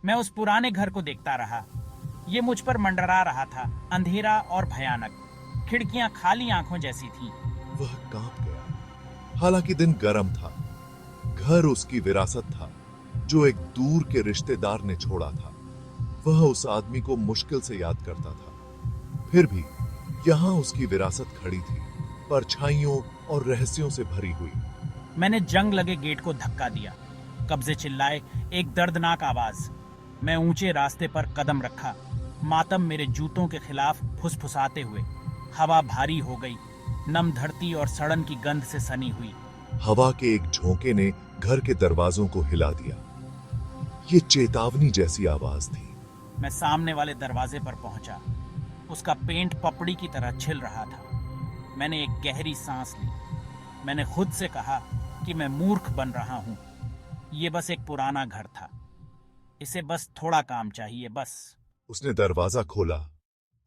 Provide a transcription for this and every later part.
मैं उस पुराने घर को देखता रहा। ये मुझ पर मंडरा रहा था, अंधेरा और भयानक। खिड़कियां खाली आंखों जैसी थीं। वह कांप गया। हालांकि दिन गर्म था। घर उसकी विरासत था, जो एक दूर के रिश्तेदार ने छोड़ा था। वह उस आदमी को मुश्किल से याद करता था। फिर भी यहां उसकी विरासत खड़ी थी, परछाइयों और रहस्यों से भरी हुई। मैंने जंग लगे गेट को धक्का दिया। कब्जे चिल्लाए, एक दर्दनाक आवाज। मैं ऊंचे रास्ते पर कदम रखा, मातम मेरे जूतों के खिलाफ फुसफुसाते हुए। हवा भारी हो गई, नम धरती और सड़न की गंध से सनी हुई। हवा के एक झोंके ने घर के दरवाजों को हिला दिया। ये चेतावनी जैसी आवाज थी। मैं सामने वाले दरवाजे पर पहुंचा। उसका पेंट पपड़ी की तरह छिल रहा था। मैंने एक गहरी सांस ली। मैंने खुद से कहा कि मैं मूर्ख बन रहा हूं। ये बस एक पुराना घर था। इसे बस थोड़ा काम चाहिए, बस। उसने दरवाजा खोला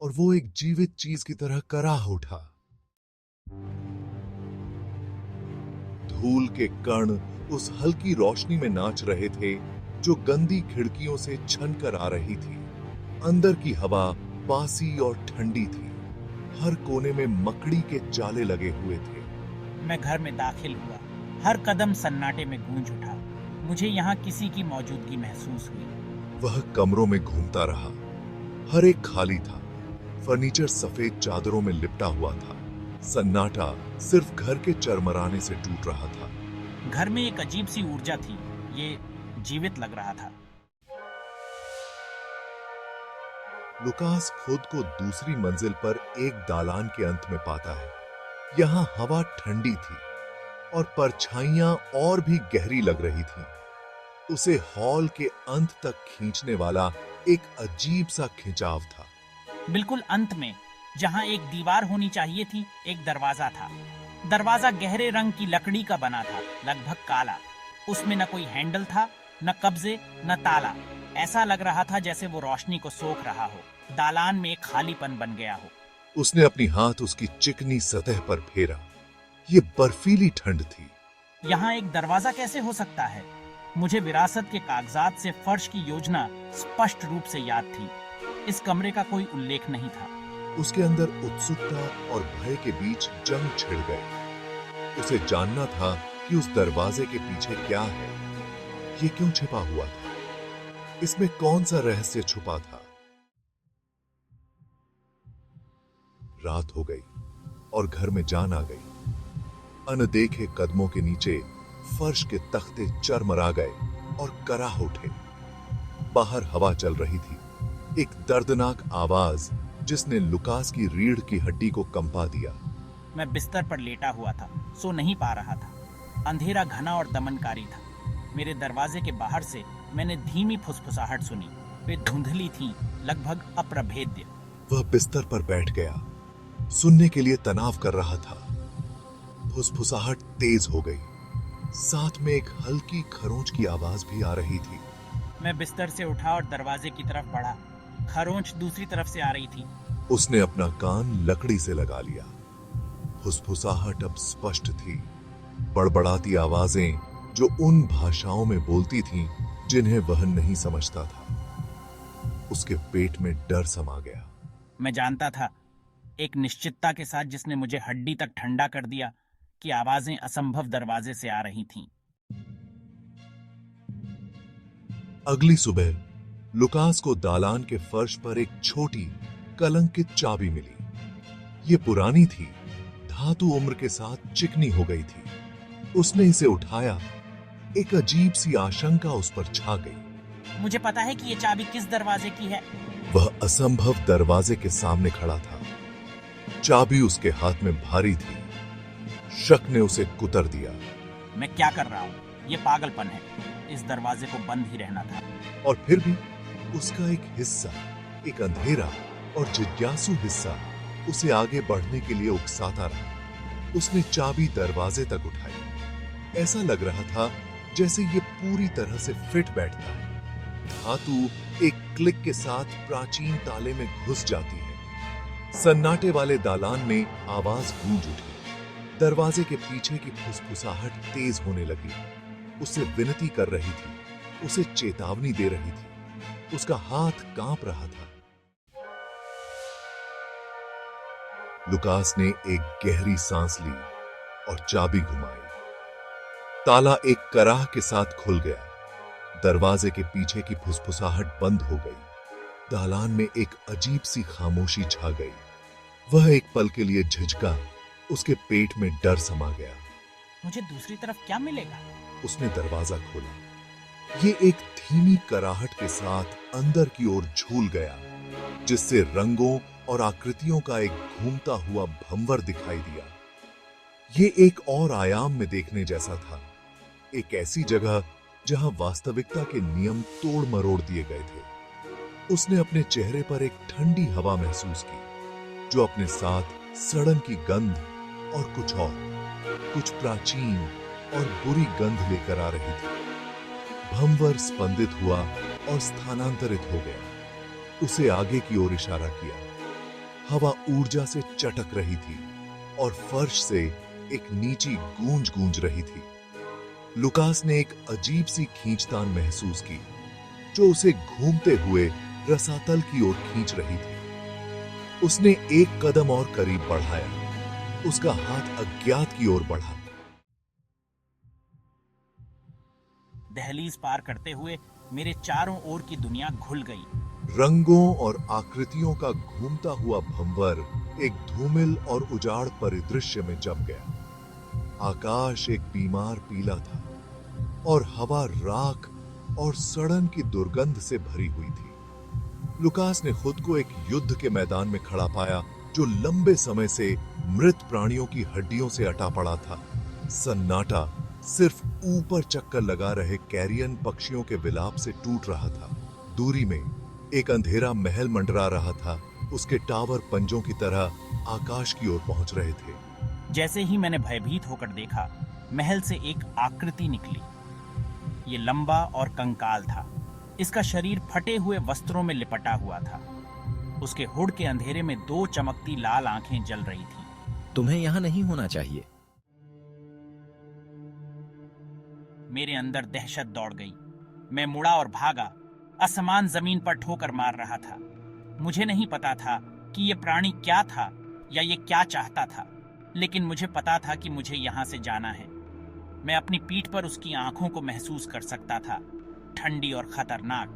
और वो एक जीवित चीज की तरह कराह उठा। धूल के कण उस हल्की रोशनी में नाच रहे थे, जो गंदी खिड़कियों से छनकर आ रही थी। अंदर की हवा बासी और ठंडी थी। हर कोने में मकड़ी के जाले लगे हुए थे। मैं घर में दाखिल हुआ। हर कदम सन्नाटे में गूंज उठा। मुझे यहाँ किसी की मौजूदगी महसूस हुई। वह कमरों में घूमता रहा। हर एक खाली था। फर्नीचर सफेद चादरों में लिपटा हुआ था। सन्नाटा सिर्फ घर के चरमराने से टूट रहा था। घर में एक अजीब सी ऊर्जा थी। ये जीवित लग रहा था। लुकास खुद को दूसरी मंजिल पर एक दालान के अंत में पाता है। यहाँ हवा ठंडी थी और परछाइयां और भी गहरी लग रही थीं। उसे हॉल के अंत तक खींचने वाला एक अजीब सा खिंचाव था। बिल्कुल अंत में, जहां एक दीवार होनी चाहिए थी, एक दरवाजा था। दरवाजा गहरे रंग की लकड़ी का बना था, लगभग काला। उसमें न कोई हैंडल था, न कब्जे, न ताला। ऐसा लग रहा था जैसे वो रोशनी को सोख रहा हो। दालान में एक खालीपन बन गया हो। उसने अपनी हाथ उसकी चिकनी सतह पर फेरा। ये बर्फीली ठंड थी। यहाँ एक दरवाजा कैसे हो सकता है? मुझे विरासत के कागजात से फर्श की योजना स्पष्ट रूप से याद थी। इस कमरे का कोई उल्लेख नहीं था। उसके अंदर उत्सुकता और भय के बीच जंग छिड़ गई। उसे जानना था कि उस दरवाजे के पीछे क्या है। ये क्यों छिपा हुआ था? इसमें कौन सा रहस्य छुपा था? रात हो गई और घर में जान आ गई। अनदेखे कदमों के नीचे फर्श के तख्ते चरमरा गए और कराह उठे। बाहर हवा चल रही थी, एक दर्दनाक आवाज जिसने लुकास की रीढ़ की हड्डी को कंपा दिया। मैं बिस्तर पर लेटा हुआ था, सो नहीं पा रहा था। अंधेरा घना और दमनकारी था। मेरे दरवाजे के बाहर से मैंने धीमी फुसफुसाहट सुनी। वे धुंधली थीं, लगभग अप्रभेद्य। वह बिस्तर पर बैठ गया, सुनने के लिए तनाव कर रहा था। फुसफुसाहट तेज हो गई। साथ में एक हल्की खरोंच की आवाज भी आ रही थी। मैं बिस्तर से उठा और दरवाजे की तरफ बढ़ा। खरोंच दूसरी तरफ से आ रही थी। उसने अपना कान लकड़ी से लगा लिया। फुसफुसाहट अब स्पष्ट थी। बड़बड़ाती आवाजें जो उन भाषाओं में बोलती थीं जिन्हें वह नहीं समझता था। उसके पेट में डर समा गया। मैं जानता था, एक निश्चितता के साथ जिसने मुझे हड्डी तक ठंडा कर दिया, कि आवाजें असंभव दरवाजे से आ रही थीं। अगली सुबह लुकास को दालान के फर्श पर एक छोटी कलंकित चाबी मिली। ये पुरानी थी, धातु उम्र के साथ चिकनी हो गई थी। उसने इसे उठाया। एक अजीब सी आशंका उस पर छा गई। मुझे पता है कि ये चाबी किस दरवाजे की है। वह असंभव दरवाजे के सामने खड़ा था। चाबी उसके हाथ में भारी थी। शक ने उसे कुतर दिया। मैं क्या कर रहा हूँ? ये पागलपन है। इस दरवाजे को बंद ही रहना था। और फिर भी उसका एक हिस्सा, एक अंधेरा और जिज्ञासु हिस्सा उसे आगे बढ़ने के लिए उकसाता रहा। उसने चाबी दरवाजे तक उठाई। ऐसा लग रहा था जैसे ये पूरी तरह से फिट बैठता है। धातु एक क्लिक के साथ प्राचीन ताले में घुस जाती है। सन्नाटे वाले दालान में आवाज गूंज उठी। दरवाजे के पीछे की फुसफुसाहट तेज होने लगी। उसे विनती कर रही थी, उसे चेतावनी दे रही थी। उसका हाथ कांप रहा था। लुकास ने एक गहरी सांस ली और चाबी घुमाई। ताला एक कराह के साथ खुल गया। दरवाजे के पीछे की फुसफुसाहट बंद हो गई। दालान में एक अजीब सी खामोशी छा गई। वह एक पल के लिए झिझका। उसके पेट में डर समा गया। मुझे दूसरी तरफ क्या मिलेगा? उसने दरवाजा खोला। ये एक धीमी कराहट के साथ अंदर की ओर झूल गया, जिससे रंगों और आकृतियों का एक घूमता हुआ भंवर दिखाई दिया। ये एक और आयाम में देखने जैसा था। एक ऐसी जगह जहां वास्तविकता के नियम तोड़ मरोड़ दिए गए थे। उसने अपने चेहरे पर एक ठंडी हवा महसूस की, जो अपने साथ सड़न की गंध और कुछ प्राचीन और बुरी गंध लेकर आ रही थी। भंवर स्पंदित हुआ और स्थानांतरित हो गया। उसे आगे की ओर इशारा किया। हवा ऊर्जा से चटक रही थी और फर्श से एक नीची गूंज गूंज रही थी। लुकास ने एक अजीब सी खींचतान महसूस की, जो उसे घूमते हुए रसातल की ओर खींच रही थी। उसने एक कदम और करीब बढ़ाया। उसका हाथ अज्ञात की ओर बढ़ा। दहलीज पार करते हुए मेरे चारों ओर की दुनिया घुल गई। रंगों और आकृतियों का घूमता हुआ भंवर एक धूमिल और उजाड़ परिदृश्य में जम गया। आकाश एक बीमार पीला था और हवा राख और सड़न की दुर्गंध से भरी हुई थी। लुकास ने खुद को एक युद्ध के मैदान में खड़ा पाया, जो लंबे समय से मृत प्राणियों की हड्डियों से अटा पड़ा था। सन्नाटा सिर्फ ऊपर चक्कर लगा रहे कैरियन पक्षियों के विलाप से टूट रहा था। दूरी में एक अंधेरा महल मंडरा रहा था। उसके टावर पंजों की तरह आकाश की ओर पहुंच रहे थे। जैसे ही मैंने भयभीत होकर देखा, महल से एक आकृति निकली। ये लंबा और कंकाल था। इसका शरीर फटे हुए वस्त्रों में लिपटा हुआ था। उसके हुड के अंधेरे में दो चमकती लाल आंखें जल रही थी। तुम्हें यहाँ नहीं होना चाहिए। मेरे अंदर दहशत दौड़ गई। मैं मुड़ा और भागा। असमान जमीन पर ठोकर मार रहा था। मुझे नहीं पता था कि ये प्राणी क्या था या ये क्या चाहता था, लेकिन मुझे पता था कि मुझे यहाँ से जाना है। मैं अपनी पीठ पर उसकी आंखों को महसूस कर सकता था, ठंडी और खतरनाक।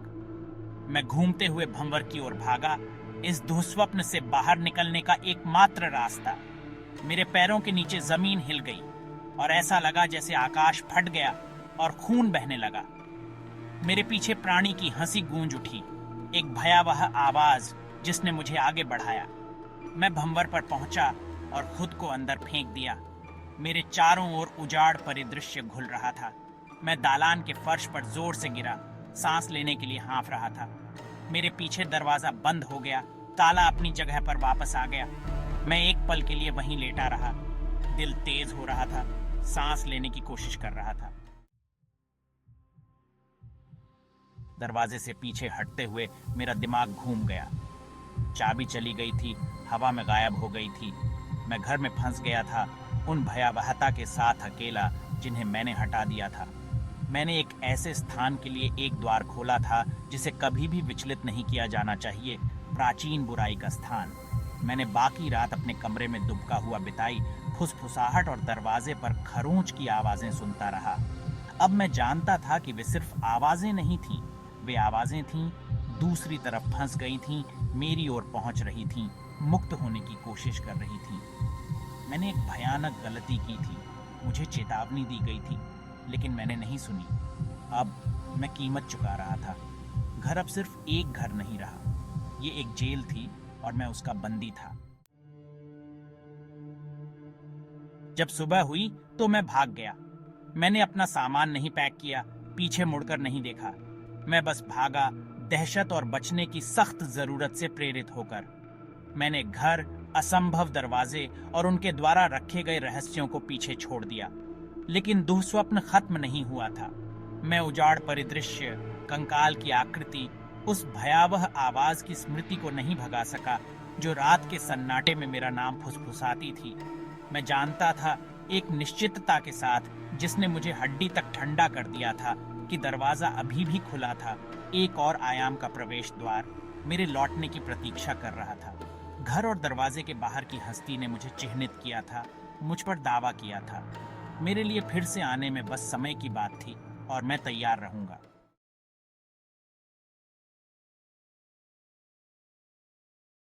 मैं घूमते हुए भंवर की ओर भागा। इस दुःस्वप्न से बाहर निकलने का एकमात्र रास्ता। मेरे पैरों के नीचे जमीन हिल गई और ऐसा लगा जैसे आकाश फट गया और खून बहने लगा। मेरे पीछे प्राणी की हंसी गूंज उठी, एक भयावह आवाज जिसने मुझे आगे बढ़ाया। मैं भंवर पर पहुंचा और खुद को अंदर फेंक दिया। मेरे चारों ओर उजाड़ परिदृश्य घुल रहा था। मैं दालान के फर्श पर जोर से गिरा, सांस लेने के लिए हाँफ रहा था। मेरे पीछे दरवाजा बंद हो गया। ताला अपनी जगह पर वापस आ गया। मैं एक पल के लिए वहीं लेटा रहा। दिल तेज हो रहा था, सांस लेने की कोशिश कर रहा था। दरवाजे से पीछे हटते हुए मेरा दिमाग घूम गया। चाबी चली गई थी, हवा में गायब हो गई थी। मैं घर में फंस गया था, उन भयावहता के साथ अकेला जिन्हें मैंने हटा दिया था। मैंने एक ऐसे स्थान के लिए एक द्वार खोला था जिसे कभी भी विचलित नहीं किया जाना चाहिए, प्राचीन बुराई का स्थान। मैंने बाकी रात अपने कमरे में दुबका हुआ बिताई, फुसफुसाहट और दरवाजे पर खरोंच की आवाजें सुनता रहा। अब मैं जानता था कि वे सिर्फ आवाजें नहीं थीं, वे आवाजें थीं, दूसरी तरफ फंस गई थीं, मेरी ओर पहुंच रही थीं, मुक्त होने की कोशिश कर रही थीं। मैंने एक भयानक गलती की थी। मुझे चेतावनी दी गई थी, लेकिन मैंने नहीं सुनी। अब मैं कीमत चुका रहा था। घर अब सिर्फ एक घर नहीं रहा, ये एक जेल थी और मैं उसका बंदी था। जब सुबह हुई तो मैं भाग गया। मैंने अपना सामान नहीं पैक किया, पीछे मुड़कर नहीं देखा। मैं बस भागा, दहशत और बचने की सख्त जरूरत से प्रेरित होकर। मैंने घर, असंभव दरवाजे और उनके द्वारा रखे गए रहस्यों को पीछे छोड़ दिया। लेकिन दुःस्वप्न खत्म नहीं हुआ था। मैं उजाड़ परिदृश्य, कंकाल की आकृति, उस भयावह आवाज की स्मृति को नहीं भगा सका जो रात के सन्नाटे में मेरा नाम फुसफुसाती थी। मैं जानता था एक निश्चितता के साथ, जिसने मुझे हड्डी तक ठंडा कर दिया था, कि दरवाजा अभी भी खुला था। एक और आयाम का प्रवेश द्वार मेरे लौटने की प्रतीक्षा कर रहा था। घर और दरवाजे के बाहर की हस्ती ने मुझे चिन्हित किया था, मुझ पर दावा किया था। मेरे लिए फिर से आने में बस समय की बात थी और मैं तैयार रहूंगा।